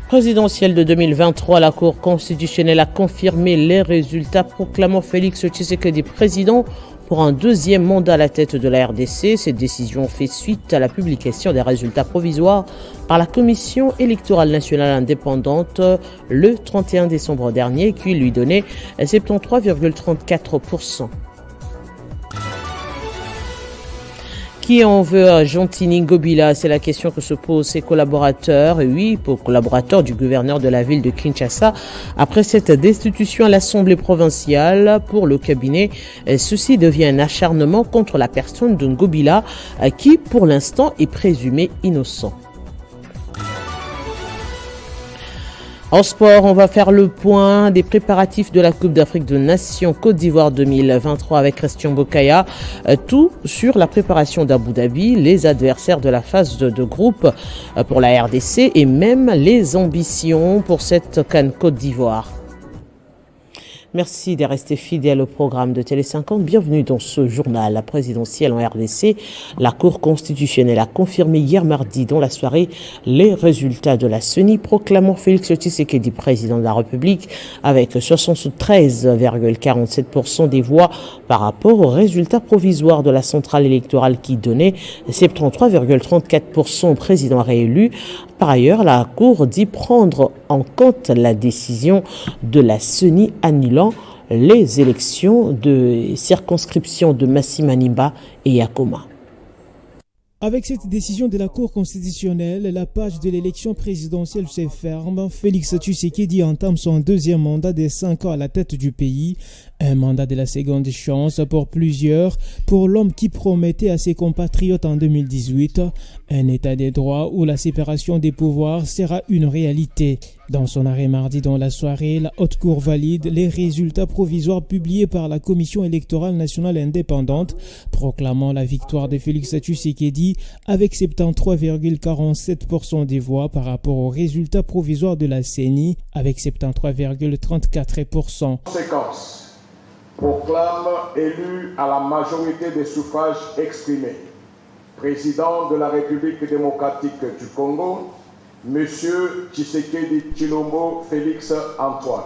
Présidentielle de 2023, la Cour constitutionnelle a confirmé les résultats proclamant Félix Tshisekedi président pour un deuxième mandat à la tête de la RDC. Cette décision fait suite à la publication des résultats provisoires par la Commission électorale nationale indépendante le 31 décembre dernier qui lui donnait 73,34%. Qui en veut à Jontini Ngobila? C'est la question que se posent ses collaborateurs, et oui, pour collaborateurs du gouverneur de la ville de Kinshasa. Après cette destitution à l'Assemblée provinciale pour le cabinet, ceci devient un acharnement contre la personne de Ngobila qui, pour l'instant, est présumé innocent. En sport, on va faire le point des préparatifs de la Coupe d'Afrique de Nations Côte d'Ivoire 2023 avec Christian Bokaya. Tout sur la préparation d'Abu Dhabi, les adversaires de la phase de groupe pour la RDC et même les ambitions pour cette CAN Côte d'Ivoire. Merci de rester fidèle au programme de Télé 50. Bienvenue dans ce journal présidentiel en RDC. La Cour constitutionnelle a confirmé hier mardi dans la soirée les résultats de la CENI proclamant Félix Tshisekedi président de la République avec 73,47% des voix par rapport aux résultats provisoires de la centrale électorale qui donnait 73,34% au président réélu. Par ailleurs, la Cour dit prendre en compte la décision de la CENI annulant les élections de circonscription de Massimaniba et Yakoma. Avec cette décision de la Cour constitutionnelle, la page de l'élection présidentielle se ferme. Félix Tshisekedi entame son deuxième mandat de 5 ans à la tête du pays. Un mandat de la seconde chance pour plusieurs, pour l'homme qui promettait à ses compatriotes en 2018 un état des droits où la séparation des pouvoirs sera une réalité. Dans son arrêt mardi dans la soirée, la Haute Cour valide les résultats provisoires publiés par la Commission électorale nationale indépendante, proclamant la victoire de Félix Tshisekedi avec 73,47% des voix par rapport aux résultats provisoires de la CENI avec 73,34%. Conséquence, proclame élu à la majorité des suffrages exprimés, président de la République démocratique du Congo, Monsieur Tshisekedi Tshilombo Félix Antoine.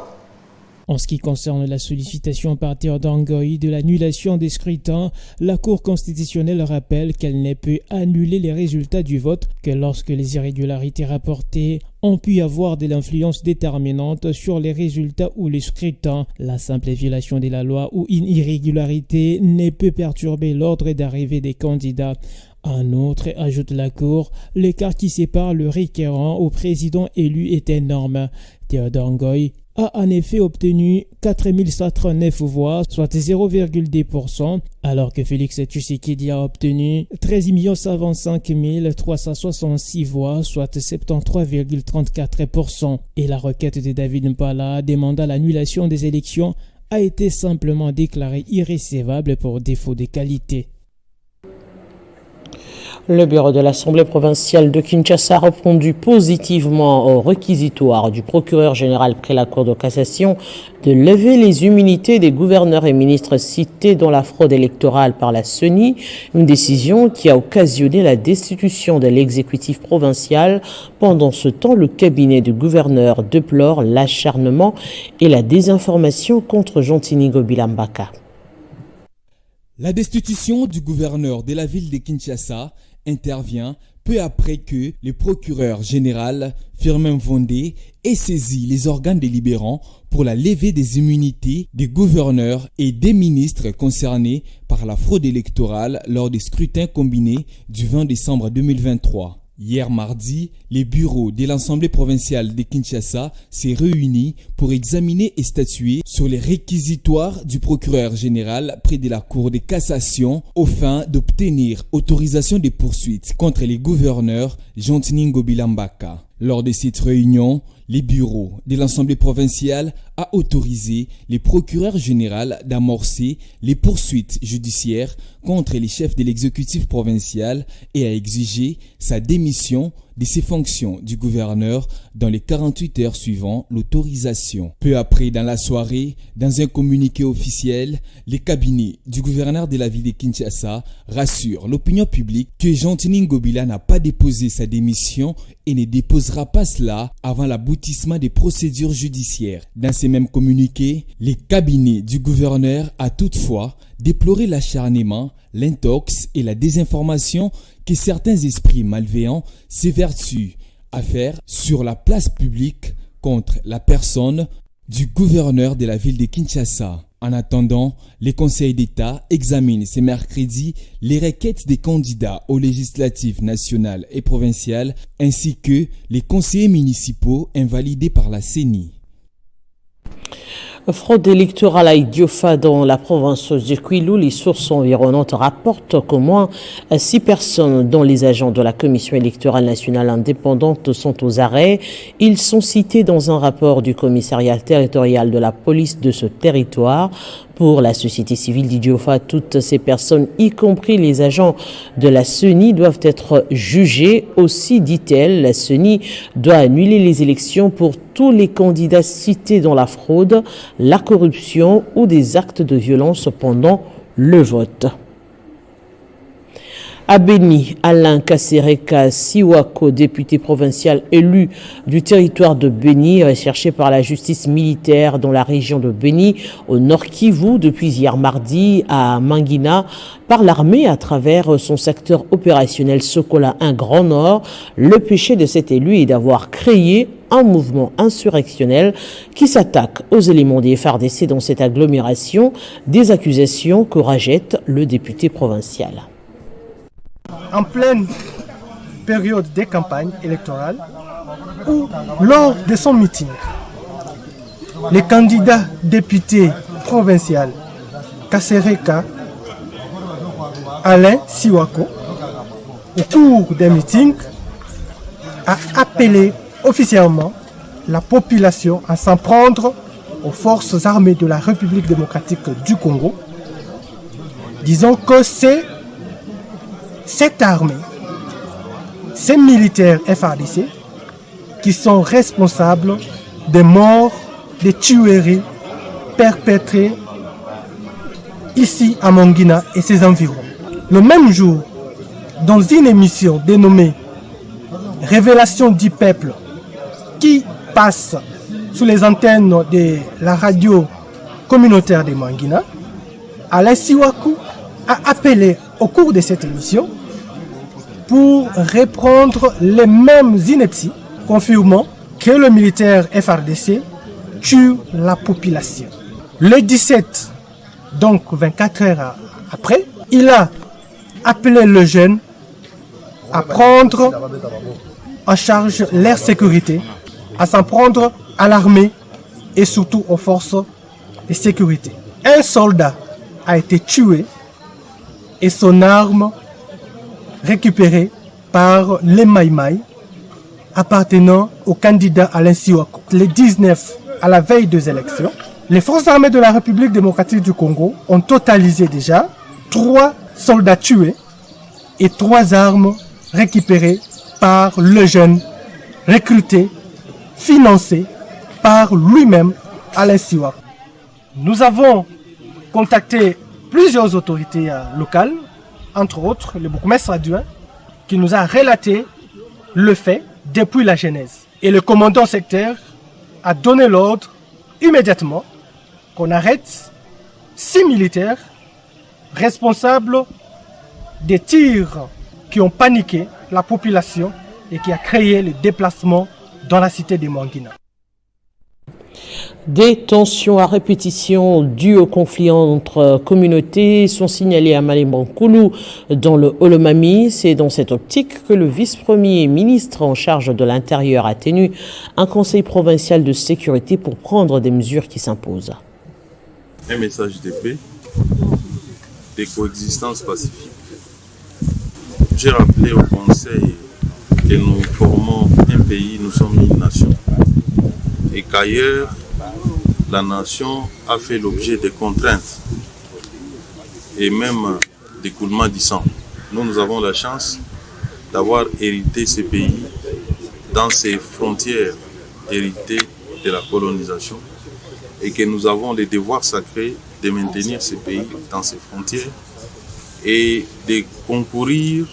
En ce qui concerne la sollicitation par Théodore Ngoï de l'annulation des scrutins, la Cour constitutionnelle rappelle qu'elle ne peut annuler les résultats du vote que lorsque les irrégularités rapportées ont pu avoir de l'influence déterminante sur les résultats ou les scrutins. La simple violation de la loi ou une irrégularité ne peut perturber l'ordre d'arrivée des candidats. En outre, ajoute la Cour, l'écart qui sépare le requérant au président élu est énorme. Théodore Ngoï a en effet obtenu 4139 voix, soit 0,2%, alors que Félix Tshisekedi a obtenu 13 125 366 voix, soit 73,34%. Et la requête de David Mpala demandant l'annulation des élections a été simplement déclarée irrecevable pour défaut de qualité. Le bureau de l'Assemblée provinciale de Kinshasa a répondu positivement au réquisitoire du procureur général près la Cour de cassation de lever les immunités des gouverneurs et ministres cités dans la fraude électorale par la CENI, une décision qui a occasionné la destitution de l'exécutif provincial. Pendant ce temps, le cabinet du gouverneur déplore l'acharnement et la désinformation contre Jontini Ngobila Mbaka. La destitution du gouverneur de la ville de Kinshasa intervient peu après que le procureur général Firmin Vondé ait saisi les organes délibérants pour la levée des immunités des gouverneurs et des ministres concernés par la fraude électorale lors des scrutins combinés du 20 décembre 2023. Hier mardi, les bureaux de l'Assemblée provinciale de Kinshasa s'est réunis pour examiner et statuer sur les réquisitoires du procureur général près de la Cour de cassation aux fins d'obtenir autorisation de poursuites contre les gouverneurs Jontini Ngobila Mbaka. Lors de cette réunion, les bureaux de l'Assemblée provinciale a autorisé les procureurs généraux d'amorcer les poursuites judiciaires contre les chefs de l'exécutif provincial et a exigé sa démission de ses fonctions du gouverneur dans les 48 heures suivant l'autorisation. Peu après, dans la soirée, dans un communiqué officiel, les cabinets du gouverneur de la ville de Kinshasa rassurent l'opinion publique que Jean-Tini Ngobila n'a pas déposé sa démission et ne déposera pas cela avant l'aboutissement des procédures judiciaires. Dans ces mêmes communiqués, les cabinets du gouverneur a toutefois déploré l'acharnement, l'intox et la désinformation que certains esprits malveillants s'évertuent à faire sur la place publique contre la personne du gouverneur de la ville de Kinshasa. En attendant, les conseils d'État examinent ce mercredi les requêtes des candidats aux législatives nationales et provinciales ainsi que les conseillers municipaux invalidés par la CENI. Fraude électorale à Idiofa dans la province du Kwilu, les sources environnantes rapportent qu'au moins 6 personnes, dont les agents de la Commission électorale nationale indépendante, sont aux arrêts. Ils sont cités dans un rapport du commissariat territorial de la police de ce territoire. Pour la société civile d'Idiofa, toutes ces personnes, y compris les agents de la CENI, doivent être jugées. Aussi, dit-elle, la CENI doit annuler les élections pour tous les candidats cités dans la fraude, la corruption ou des actes de violence pendant le vote. À Béni, Alain Kasereka Siwako, député provincial élu du territoire de Béni, recherché par la justice militaire dans la région de Béni, au nord Kivu, depuis hier mardi à Mangina, par l'armée à travers son secteur opérationnel Sokola 1 Grand Nord. Le péché de cet élu est d'avoir créé un mouvement insurrectionnel qui s'attaque aux éléments des FARDC dans cette agglomération, des accusations que rejette le député provincial. En pleine période des campagnes électorales ou lors de son meeting, le candidat député provincial Kasereka Alain Siwako, au cours des meetings, a appelé officiellement la population à s'en prendre aux forces armées de la République démocratique du Congo, disant que c'est cette armée, ces militaires FARDC qui sont responsables des morts, des tueries perpétrées ici à Mangina et ses environs. Le même jour, dans une émission dénommée Révélation du peuple qui passe sous les antennes de la radio communautaire de Mangina, Alain Siwako a appelé au cours de cette émission pour reprendre les mêmes inepties, confirmant que le militaire FARDC tue la population. Le 17, donc 24 heures après, il a appelé les jeunes à prendre en charge leur sécurité, à s'en prendre à l'armée et surtout aux forces de sécurité. Un soldat a été tué et son arme récupérée par les Maïmaï appartenant au candidat Alain Siwako. Le 19, à la veille des élections, les forces armées de la République démocratique du Congo ont totalisé déjà 3 soldats tués et 3 armes récupérées par le jeune recruté, financé par lui-même Alain Siwako. Nous avons contacté plusieurs autorités locales, entre autres le bourgmestre adjoint, qui nous a relaté le fait depuis la genèse. Et le commandant secteur a donné l'ordre immédiatement qu'on arrête 6 militaires responsables des tirs qui ont paniqué la population et qui a créé le déplacement dans la cité de Mangina. Des tensions à répétition dues au conflit entre communautés sont signalées à Malembankoulou dans le Olomami. C'est dans cette optique que le vice-premier ministre en charge de l'Intérieur a tenu un conseil provincial de sécurité pour prendre des mesures qui s'imposent. Un message de paix, de coexistence pacifique. J'ai rappelé au conseil que nous formons un pays, nous sommes une nation. Et qu'ailleurs, la nation a fait l'objet de contraintes et même d'écoulement du sang. Nous avons la chance d'avoir hérité ces pays dans ces frontières héritées de la colonisation et que nous avons le devoir sacré de maintenir ces pays dans ces frontières et de concourir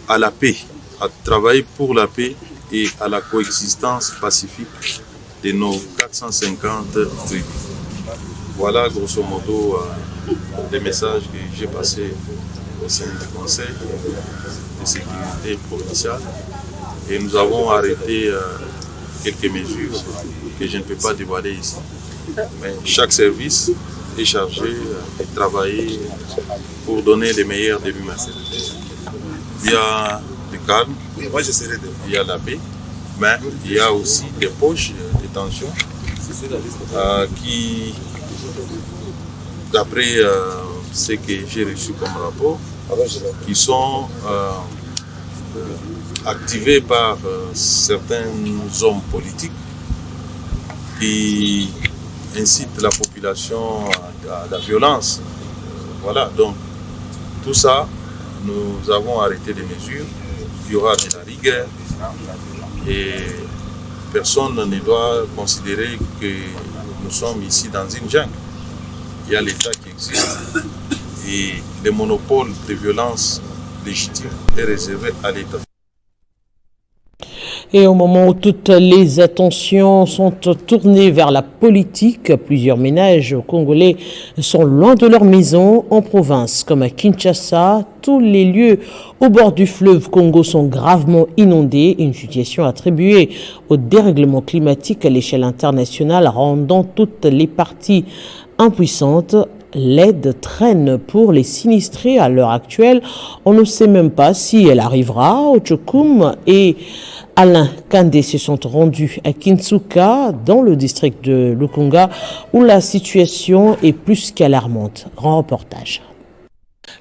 à la paix, à travailler pour la paix et à la coexistence pacifique de nos 450 tribus. Voilà grosso modo les messages que j'ai passés au sein du Conseil de sécurité provinciale et nous avons arrêté quelques mesures que je ne peux pas dévoiler ici. Mais chaque service est chargé de travailler pour donner les meilleurs débuts matériels. Il y a du calme, il y a la paix, mais il y a aussi des poches de tension qui, d'après ce que j'ai reçu comme rapport, qui sont activés par certains hommes politiques qui incitent la population à la violence. Voilà, donc tout ça, nous avons arrêté des mesures. Il y aura de la rigueur et personne ne doit considérer que nous sommes ici dans une jungle. Il y a l'État qui existe et le monopole de violence légitime est réservé à l'État. Et au moment où toutes les attentions sont tournées vers la politique, plusieurs ménages congolais sont loin de leur maison en province. Comme à Kinshasa, tous les lieux au bord du fleuve Congo sont gravement inondés, une situation attribuée au dérèglement climatique à l'échelle internationale, rendant toutes les parties impuissantes. L'aide traîne pour les sinistrés à l'heure actuelle. On ne sait même pas si elle arrivera. Ochokum et Alain Kandé se sont rendus à Kinsuka, dans le district de Lukunga, où la situation est plus qu'alarmante. Grand reportage.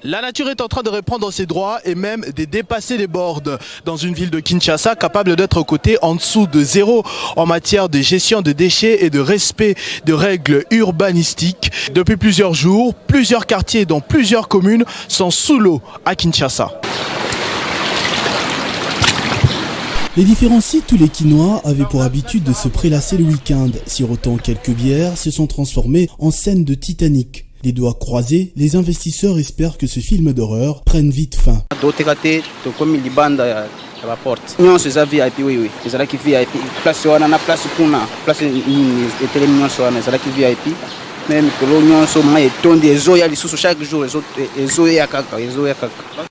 La nature est en train de reprendre ses droits et même de dépasser les bornes dans une ville de Kinshasa capable d'être cotée en dessous de zéro en matière de gestion de déchets et de respect de règles urbanistiques. Depuis plusieurs jours, plusieurs quartiers dans plusieurs communes sont sous l'eau à Kinshasa. Les différents sites où les Quinois avaient pour habitude de se prélasser le week-end, sirotant quelques bières, se sont transformés en scène de Titanic. Les doigts croisés, les investisseurs espèrent que ce film d'horreur prenne vite fin.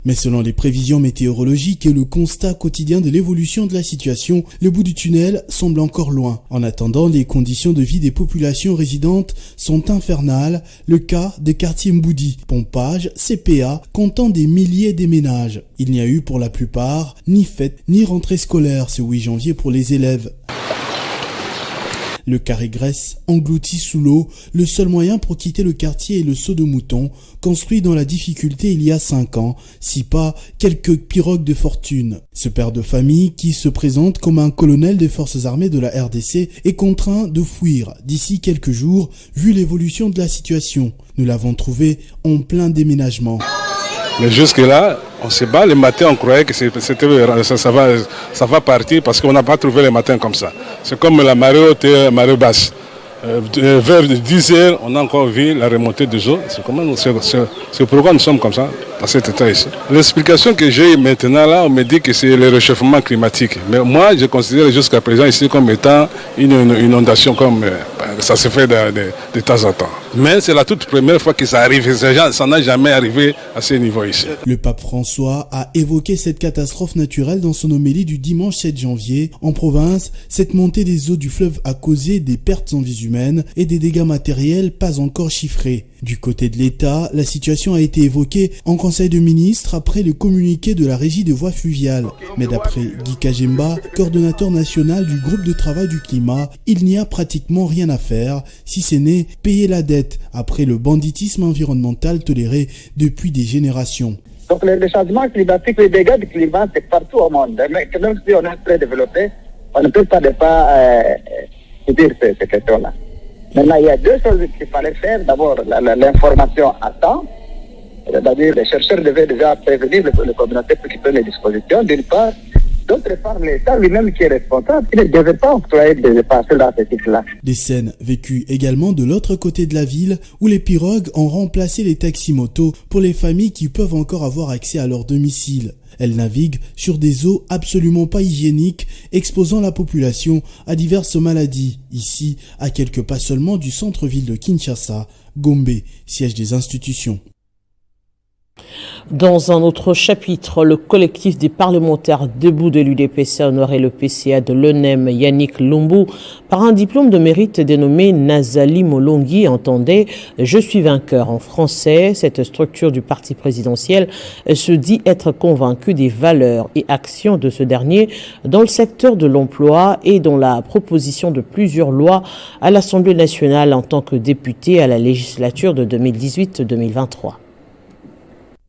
Mais selon les prévisions météorologiques et le constat quotidien de l'évolution de la situation, le bout du tunnel semble encore loin. En attendant, les conditions de vie des populations résidentes sont infernales. Le cas des quartiers Mboudi, pompage, CPA, comptant des milliers de ménages. Il n'y a eu pour la plupart ni fête ni rentrée scolaire ce 8 janvier pour les élèves. Le carré Grèce, englouti sous l'eau, le seul moyen pour quitter le quartier est le seau de mouton, construit dans la difficulté il y a 5 ans, si pas quelques pirogues de fortune. Ce père de famille, qui se présente comme un colonel des forces armées de la RDC, est contraint de fuir d'ici quelques jours, vu l'évolution de la situation. Nous l'avons trouvé en plein déménagement. Mais jusque-là, on se bat. Le matin, on croyait que ça va partir parce qu'on n'a pas trouvé le matin comme ça. C'est comme la marée haute et la marée basse. Vers 10 heures, on a encore vu la remontée des eaux. C'est pourquoi nous sommes comme ça, dans cet état ici. L'explication que j'ai maintenant là, on me dit que c'est le réchauffement climatique. Mais moi, je considère jusqu'à présent ici comme étant une inondation, comme ça se fait de temps en temps. Mais c'est la toute première fois que ça arrive. Ça n'a jamais arrivé à ce niveau ici. Le pape François a évoqué cette catastrophe naturelle dans son homélie du dimanche 7 janvier. En province, cette montée des eaux du fleuve a causé des pertes en vies humaines et des dégâts matériels pas encore chiffrés. Du côté de l'État, la situation a été évoquée en Conseil de ministres après le communiqué de la Régie des voies fluviales. Mais d'après Guy Kajemba, coordonnateur national du groupe de travail du climat, il n'y a pratiquement rien à faire, si ce n'est payer la dette après le banditisme environnemental toléré depuis des générations. Donc les changements climatiques, les dégâts du climat, c'est partout au monde. Mais même si on est très développé, on ne peut pas dire ces questions-là. Maintenant, il y a deux choses qu'il fallait faire. D'abord, l'information à temps. C'est-à-dire les chercheurs devaient déjà prévenir les communautés pour qu'ils prennent les dispositions, d'une part. D'autre part, l'État lui-même qui est responsable, il ne devait pas employer des parcelles dans ce type-là. Des scènes vécues également de l'autre côté de la ville où les pirogues ont remplacé les taxis-motos pour les familles qui peuvent encore avoir accès à leur domicile. Elles naviguent sur des eaux absolument pas hygiéniques, exposant la population à diverses maladies. Ici, à quelques pas seulement du centre-ville de Kinshasa, Gombe, siège des institutions. Dans un autre chapitre, le collectif des parlementaires debout de l'UDPC a honoré le PCA de l'ONEM Yannick Lumbu par un diplôme de mérite dénommé Nazali Molongi, entendait « Je suis vainqueur » en français. Cette structure du parti présidentiel se dit être convaincue des valeurs et actions de ce dernier dans le secteur de l'emploi et dans la proposition de plusieurs lois à l'Assemblée nationale en tant que député à la législature de 2018-2023.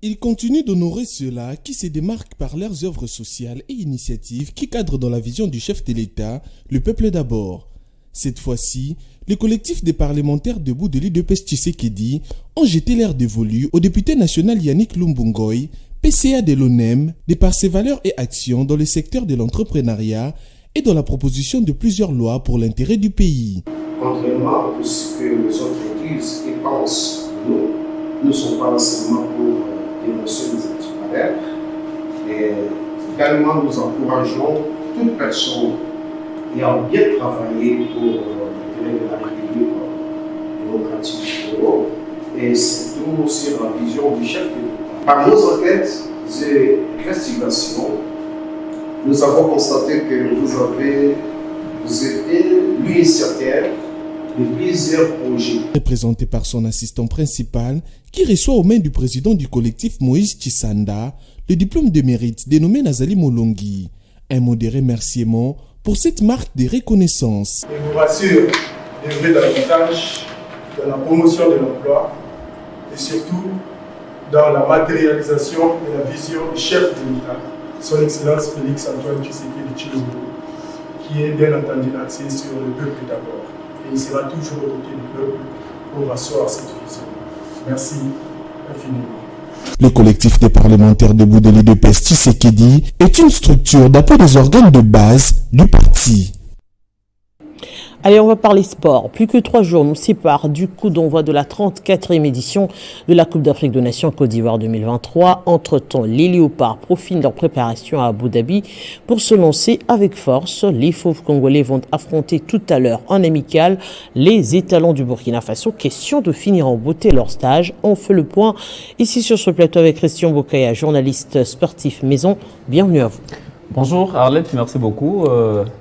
Ils continuent d'honorer ceux-là qui se démarquent par leurs œuvres sociales et initiatives qui cadrent dans la vision du chef de l'État, le peuple d'abord. Cette fois-ci, les collectifs des parlementaires debout de l'UDPS Tshisekedi ont jeté l'air dévolu au député national Yannick Lumbu, PCA de l'ONEM, de par ses valeurs et actions dans le secteur de l'entrepreneuriat et dans la proposition de plusieurs lois pour l'intérêt du pays. Contrairement à ce que les autres disent et pensent, nous ne sommes pas seulement pour dénoncer les antivaleurs, et également nous encourageons toute personne ayant bien travaillé pour l'intérêt de la République démocratique du Congo, et c'est tout aussi la vision du chef de l'État. Par nos enquêtes et investigations, nous avons constaté que vous étiez l'initiateur de plusieurs projets. Représenté par son assistant principal, qui reçoit aux mains du président du collectif Moïse Tshisanda le diplôme de mérite dénommé Nazali Molongi. Un mot de remerciement pour cette marque de reconnaissance. Je vous rassure d'œuvrer davantage dans la promotion de l'emploi et surtout dans la matérialisation de la vision du chef de l'État, son Excellence Félix Antoine Tshisekedi Tshilombo, qui est bien entendu axé sur le peuple d'abord. Et il sera toujours au côté du peuple pour asseoir cette vision. Merci infiniment. Le collectif des parlementaires debout de l'UDPS Tshisekedi est une structure d'appui des organes de base du parti. Allez, on va parler sport. Plus que 3 jours nous séparent du coup d'envoi de la 34e édition de la Coupe d'Afrique des Nations Côte d'Ivoire 2023. Entre-temps, les Léopards profitent de leur préparation à Abu Dhabi pour se lancer avec force. Les Fauves congolais vont affronter tout à l'heure en amical les étalons du Burkina Faso. Question de finir en beauté leur stage. On fait le point ici sur ce plateau avec Christian Bokaya, journaliste sportif maison. Bienvenue à vous. Bonjour Arlette, merci beaucoup.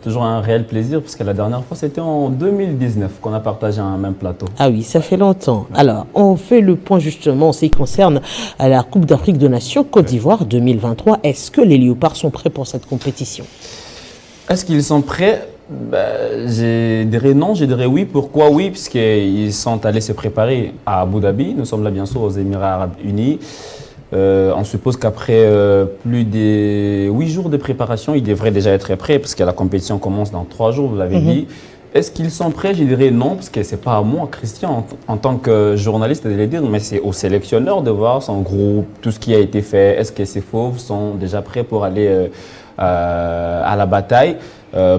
Toujours un réel plaisir puisque la dernière fois c'était en 2019 qu'on a partagé un même plateau. Ah oui, ça fait longtemps. Alors, on fait le point justement en ce qui concerne la Coupe d'Afrique des Nations Côte d'Ivoire 2023. Est-ce que les Léopards sont prêts pour cette compétition? Est-ce qu'ils sont prêts? Je dirais non, je dirais oui. Pourquoi oui? Puisqu'ils sont allés se préparer à Abu Dhabi. Nous sommes là bien sûr aux Émirats Arabes Unis. On suppose qu'après plus de 8 jours de préparation, ils devraient déjà être prêts parce que la compétition commence dans 3 jours, vous l'avez dit. Est-ce qu'ils sont prêts? Je dirais non, parce que ce n'est pas à moi, Christian, en tant que journaliste, de le dire, mais c'est au sélectionneur de voir son groupe, tout ce qui a été fait. Est-ce que ces fauves sont déjà prêts pour aller à la bataille?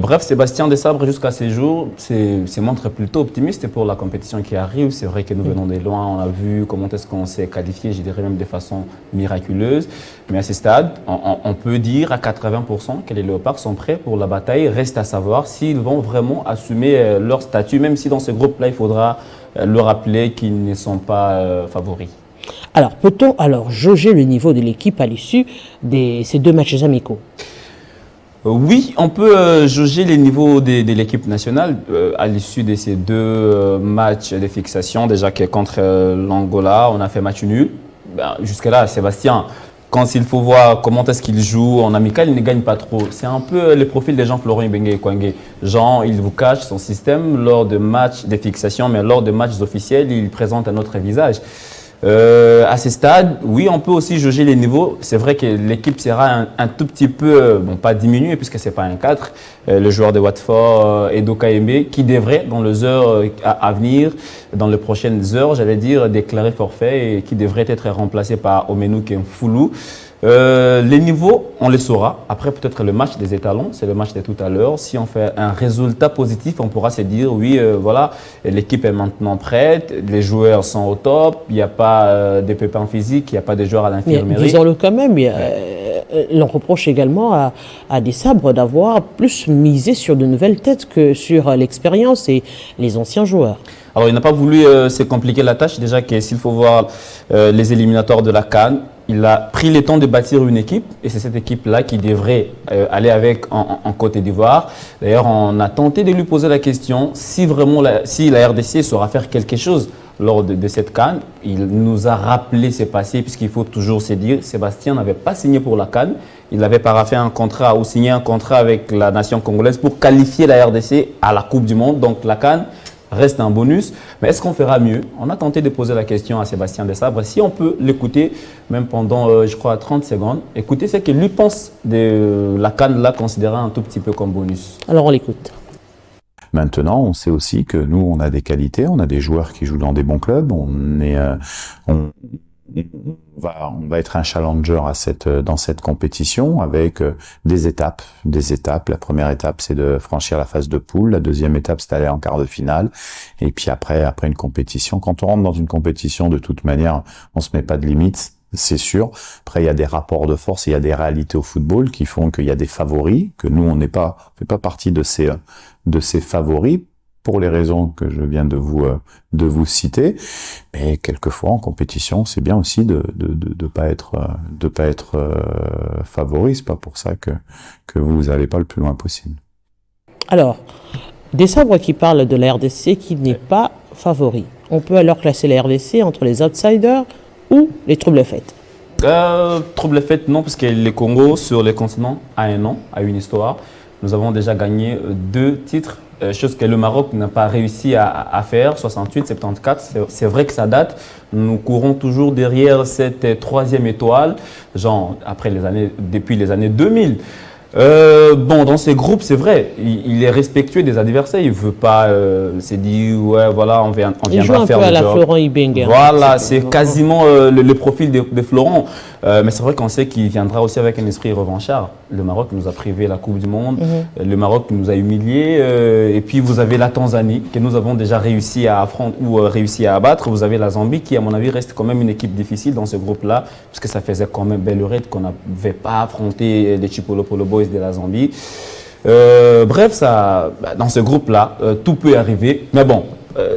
Bref, Sébastien Desabre, jusqu'à ces jours, se montre plutôt optimiste pour la compétition qui arrive. C'est vrai que nous venons de loin, on a vu comment est-ce qu'on s'est qualifié, je dirais même de façon miraculeuse. Mais à ce stade, on peut dire à 80% que les Léopards sont prêts pour la bataille. Reste à savoir s'ils vont vraiment assumer leur statut, même si dans ce groupe-là, il faudra le rappeler qu'ils ne sont pas favoris. Alors, peut-on jauger le niveau de l'équipe à l'issue de ces 2 matchs amicaux? Oui, on peut jauger les niveaux de l'équipe nationale à l'issue de ces 2 matchs de fixation. Déjà que contre l'Angola, on a fait match nul. Jusque-là, Sébastien, quand il faut voir comment est-ce qu'il joue en amical, il ne gagne pas trop. C'est un peu le profil des Jean-Florent Ibenge Kwangé. Jean, il vous cache son système lors de matchs de fixation, mais lors de matchs officiels, il présente un autre visage. À ce stade, oui, on peut aussi jauger les niveaux. C'est vrai que l'équipe sera un tout petit peu, bon, pas diminuée puisque c'est pas un 4. Le joueur de Watford, Edo Kayembe, qui devrait, dans les heures à venir, dans les prochaines heures, j'allais dire, déclarer forfait et qui devrait être remplacé par Omenu Kemfoulou. Les niveaux, on les saura. Après, peut-être le match des étalons, c'est le match de tout à l'heure. Si on fait un résultat positif, on pourra se dire, oui, voilà, l'équipe est maintenant prête, les joueurs sont au top, il n'y a pas de pépins physiques, il n'y a pas de joueurs à l'infirmerie. Disons-le quand même, l'on reproche également à des sabres d'avoir plus misé sur de nouvelles têtes que sur l'expérience et les anciens joueurs. Alors, il n'a pas voulu se compliquer la tâche. Déjà, s'il faut voir les éliminatoires de la CAN, il a pris le temps de bâtir une équipe et c'est cette équipe-là qui devrait aller avec en Côte d'Ivoire. D'ailleurs, on a tenté de lui poser la question si vraiment si la RDC saura faire quelque chose lors de cette CAN. Il nous a rappelé ses passés puisqu'il faut toujours se dire, Sébastien n'avait pas signé pour la CAN. Il avait paraphé un contrat ou signé un contrat avec la nation congolaise pour qualifier la RDC à la Coupe du Monde. Donc la CAN reste un bonus, mais est-ce qu'on fera mieux? On a tenté de poser la question à Sébastien Desabre. Si on peut l'écouter, même pendant, je crois, 30 secondes, écoutez ce qu'il lui pense de la CAN, là, considérée un tout petit peu comme bonus. Alors, on l'écoute. Maintenant, on sait aussi que nous, on a des qualités, on a des joueurs qui jouent dans des bons clubs, on va être un challenger dans cette compétition avec des étapes. La première étape, c'est de franchir la phase de poule. La deuxième étape, c'est d'aller en quart de finale. Et puis après une compétition. Quand on rentre dans une compétition, de toute manière, on se met pas de limites. C'est sûr. Après, il y a des rapports de force, il y a des réalités au football qui font qu'il y a des favoris, que nous, on fait pas partie de ces favoris, pour les raisons que je viens de vous citer. Mais quelquefois, en compétition, c'est bien aussi de pas être favori. C'est pas pour ça que vous allez pas le plus loin possible. Alors, Desabre qui parle de la RDC qui n'est pas favori. On peut alors classer la RDC entre les outsiders ou les troubles-fêtes? Troubles-fêtes, non, parce que le Congo, sur les continents, a un nom, a une histoire. Nous avons déjà gagné 2 titres, chose que le Maroc n'a pas réussi à faire, 68, 74. C'est vrai que ça date. Nous courons toujours derrière cette 3e étoile, genre depuis les années 2000. Bon, dans ces groupes, c'est vrai, il est respectueux des adversaires. Il ne veut pas se dire, ouais, voilà, on viendra faire le job. Il joue un peu à la Florent Ibenge. Voilà, c'est quasiment le profil de Florent. Mais c'est vrai qu'on sait qu'il viendra aussi avec un esprit revanchard. Le Maroc nous a privé la Coupe du Monde. Le Maroc nous a humiliés. Et puis, vous avez la Tanzanie, que nous avons déjà réussi à affronter ou réussi à abattre. Vous avez la Zambie, qui, à mon avis, reste quand même une équipe difficile dans ce groupe-là, puisque ça faisait quand même belle lurette qu'on n'avait pas affronté les Chipolo Polo Boys de la Zambie. Bref, dans ce groupe-là, tout peut arriver. Mais bon,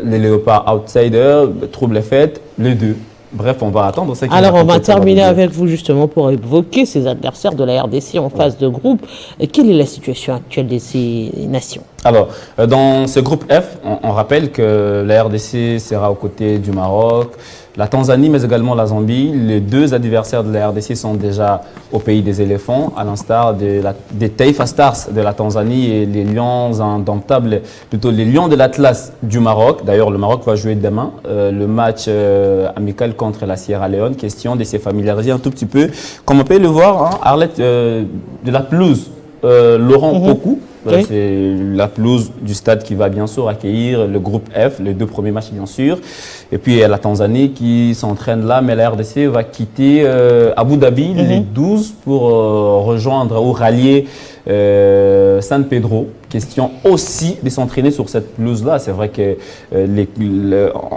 les Léopards outsiders, trouble fête, les deux. Bref, on va attendre. Alors, on va terminer avec vous justement pour évoquer ces adversaires de la RDC en phase de groupe. Quelle est la situation actuelle de ces nations? Alors, dans ce groupe F, on rappelle que la RDC sera aux côtés du Maroc, la Tanzanie, mais également la Zambie. Les 2 adversaires de la RDC sont déjà au pays des éléphants, à l'instar des Taifa Stars de la Tanzanie et les Lions indomptables, plutôt les Lions de l'Atlas du Maroc. D'ailleurs, le Maroc va jouer demain le match amical contre la Sierra Leone. Question de se familiariser un tout petit peu. Comme on peut le voir, hein, Arlette, de la pelouse, Laurent Pokou. Oui. C'est la pelouse du stade qui va bien sûr accueillir le groupe F, les 2 premiers matchs bien sûr. Et puis il y a la Tanzanie qui s'entraîne là, mais la RDC va quitter Abu Dhabi les 12 pour rejoindre ou rallier San Pedro. Question aussi de s'entraîner sur cette pelouse-là. C'est vrai que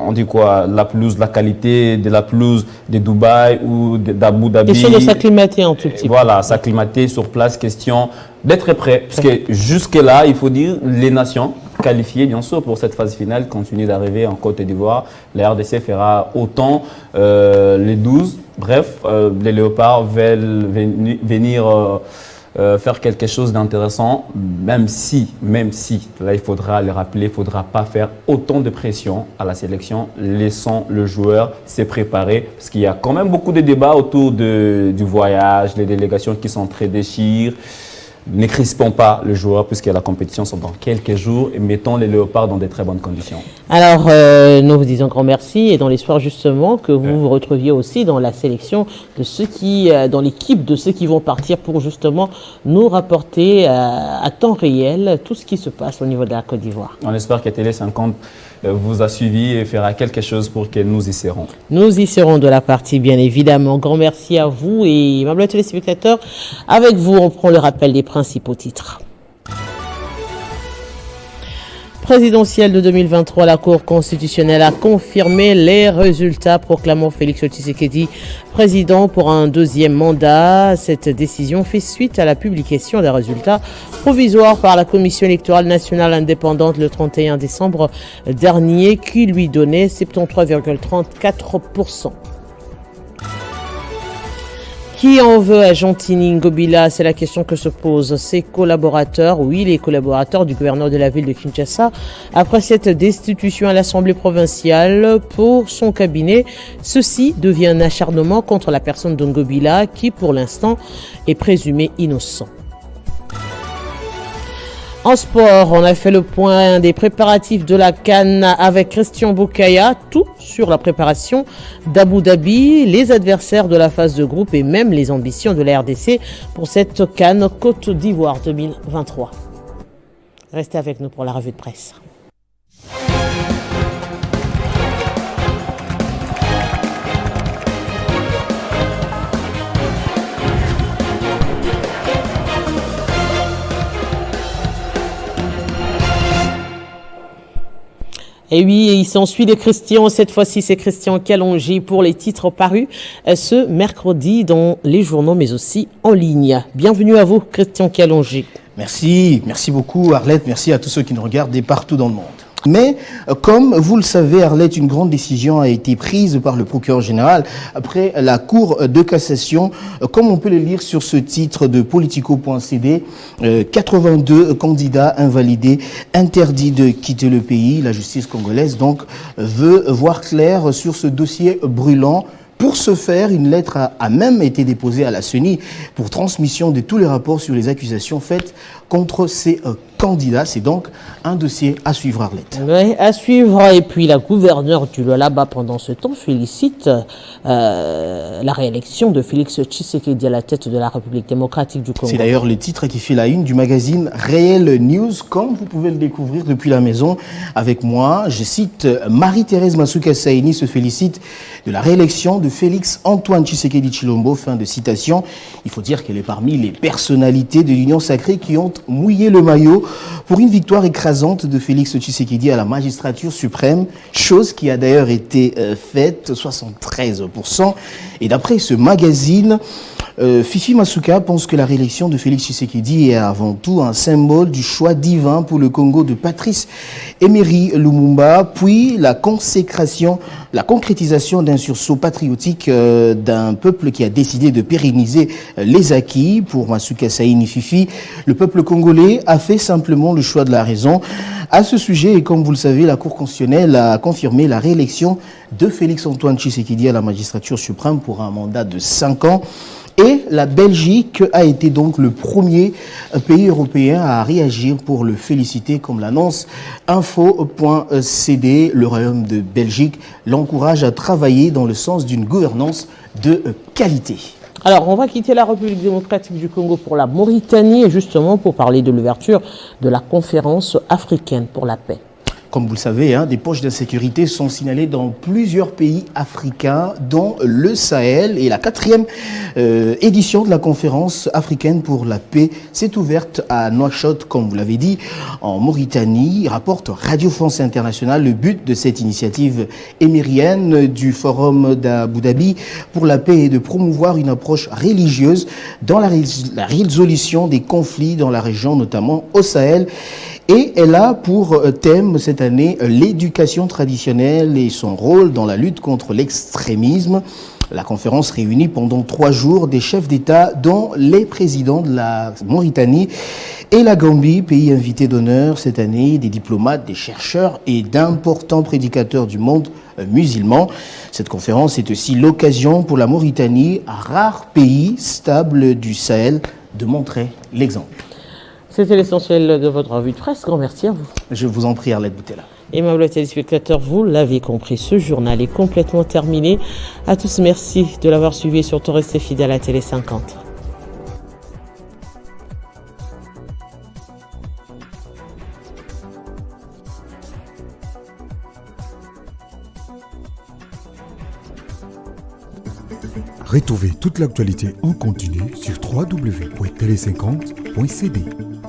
on dit quoi, la pelouse, la qualité de la pelouse de Dubaï ou d'Abu Dhabi. Question de s'acclimater en tout petit peu. Voilà, s'acclimater sur place, question d'être prêt. Parce que jusque-là, il faut dire, les nations qualifiées, bien sûr, pour cette phase finale, continuent d'arriver en Côte d'Ivoire. La RDC fera autant les 12. Bref, les Léopards veulent venir faire quelque chose d'intéressant, même si, là il faudra le rappeler, il ne faudra pas faire autant de pression à la sélection, laissons le joueur se préparer, parce qu'il y a quand même beaucoup de débats autour du voyage, les délégations qui sont très déchirées. ne crispons pas le joueur puisque la compétition sont dans quelques jours et mettons les Léopards dans des très bonnes conditions. Alors, nous vous disons grand merci et dans l'espoir justement que vous vous retrouviez aussi dans la sélection de ceux qui, dans l'équipe de ceux qui vont partir pour justement nous rapporter à temps réel tout ce qui se passe au niveau de la Côte d'Ivoire. On espère que Télé 50 vous a suivi et fera quelque chose pour que nous y serons. Nous y serons de la partie, bien évidemment. Grand merci à vous et ma téléspectateurs. Avec vous, on prend le rappel des principaux titres. Présidentielle de 2023, la Cour constitutionnelle a confirmé les résultats, proclamant Félix Tshisekedi président pour un deuxième mandat. Cette décision fait suite à la publication des résultats provisoires par la Commission électorale nationale indépendante le 31 décembre dernier, qui lui donnait 73,34%. Qui en veut à Jantini Ngobila? C'est la question que se posent ses collaborateurs, oui, les collaborateurs du gouverneur de la ville de Kinshasa, après cette destitution à l'Assemblée provinciale pour son cabinet. Ceci devient un acharnement contre la personne de Ngobila qui, pour l'instant, est présumé innocent. En sport, on a fait le point des préparatifs de la CAN avec Christian Boukaya, tout sur la préparation d'Abu Dhabi, les adversaires de la phase de groupe et même les ambitions de la RDC pour cette CAN Côte d'Ivoire 2023. Restez avec nous pour la revue de presse. Et oui, il s'ensuit de Christian. Cette fois-ci, c'est Christian Kalonji pour les titres parus ce mercredi dans les journaux, mais aussi en ligne. Bienvenue à vous, Christian Kalonji. Merci beaucoup Arlette, merci à tous ceux qui nous regardent et partout dans le monde. Mais, comme vous le savez, Arlette, une grande décision a été prise par le procureur général après la Cour de cassation. Comme on peut le lire sur ce titre de Politico.cd, 82 candidats invalidés, interdits de quitter le pays. La justice congolaise, donc, veut voir clair sur ce dossier brûlant. Pour ce faire, une lettre a même été déposée à la CENI pour transmission de tous les rapports sur les accusations faites contre ces candidats. C'est donc un dossier à suivre, Arlette. Oui, à suivre. Et puis la gouverneure du Lualaba, pendant ce temps, félicite la réélection de Félix Tshisekedi à la tête de la République démocratique du Congo. C'est d'ailleurs le titre qui fait la une du magazine Réel News, comme vous pouvez le découvrir depuis la maison avec moi. Je cite, Marie-Thérèse Masuka Saini se félicite de la réélection de Félix Antoine Tshisekedi Tshilombo, fin de citation. Il faut dire qu'elle est parmi les personnalités de l'Union sacrée qui ont mouillé le maillot pour une victoire écrasante de Félix Tshisekedi à la magistrature suprême, chose qui a d'ailleurs été faite, 73%. Et d'après ce magazine, Fifi Masuka pense que la réélection de Félix Tshisekedi est avant tout un symbole du choix divin pour le Congo de Patrice Emery Lumumba, puis la concrétisation d'un sursaut patriotique d'un peuple qui a décidé de pérenniser les acquis. Pour Masuka Saini Fifi, le peuple congolais a fait simplement le choix de la raison. À ce sujet, et comme vous le savez, la Cour constitutionnelle a confirmé la réélection de Félix Antoine Tshisekedi à la magistrature suprême pour un mandat de 5 ans. Et la Belgique a été donc le premier pays européen à réagir pour le féliciter, comme l'annonce info.cd. Le Royaume de Belgique l'encourage à travailler dans le sens d'une gouvernance de qualité. Alors, on va quitter la République démocratique du Congo pour la Mauritanie, justement pour parler de l'ouverture de la conférence africaine pour la paix. Comme vous le savez, des poches d'insécurité sont signalées dans plusieurs pays africains, dont le Sahel. Et la 4e édition de la conférence africaine pour la paix s'est ouverte à Nouakchott, comme vous l'avez dit, en Mauritanie. Rapporte Radio France Internationale. Le but de cette initiative émirienne du Forum d'Abu Dhabi pour la paix est de promouvoir une approche religieuse dans la résolution des conflits dans la région, notamment au Sahel. Et elle a pour thème cette année l'éducation traditionnelle et son rôle dans la lutte contre l'extrémisme. La conférence réunit pendant 3 jours des chefs d'État, dont les présidents de la Mauritanie et la Gambie, pays invité d'honneur cette année, des diplomates, des chercheurs et d'importants prédicateurs du monde musulman. Cette conférence est aussi l'occasion pour la Mauritanie, rare pays stable du Sahel, de montrer l'exemple. C'était l'essentiel de votre revue de presse. Grand merci à vous. Je vous en prie, Arlette Boutella. Aimables téléspectateurs, vous l'avez compris, ce journal est complètement terminé. À tous, merci de l'avoir suivi et surtout restez fidèles à Télé 50. Retrouvez toute l'actualité en continu sur www.tele50.cd.